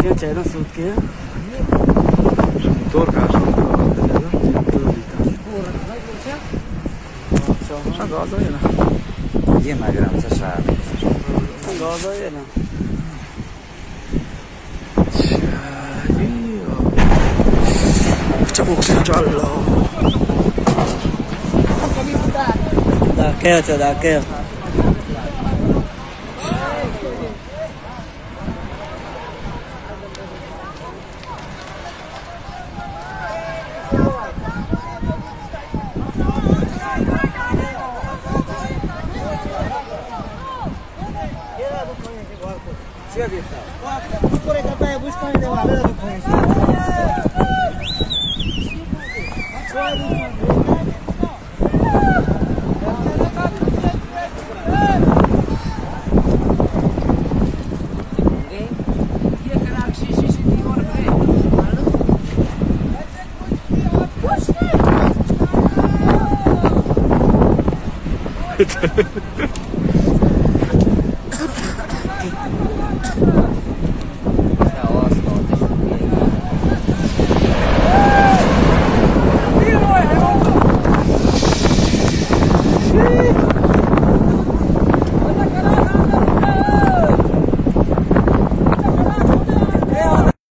के चेहरा सूट के Suntur kasur गाजा है ना ये माgram sa गाजा है ना cabuk sa jalo dakil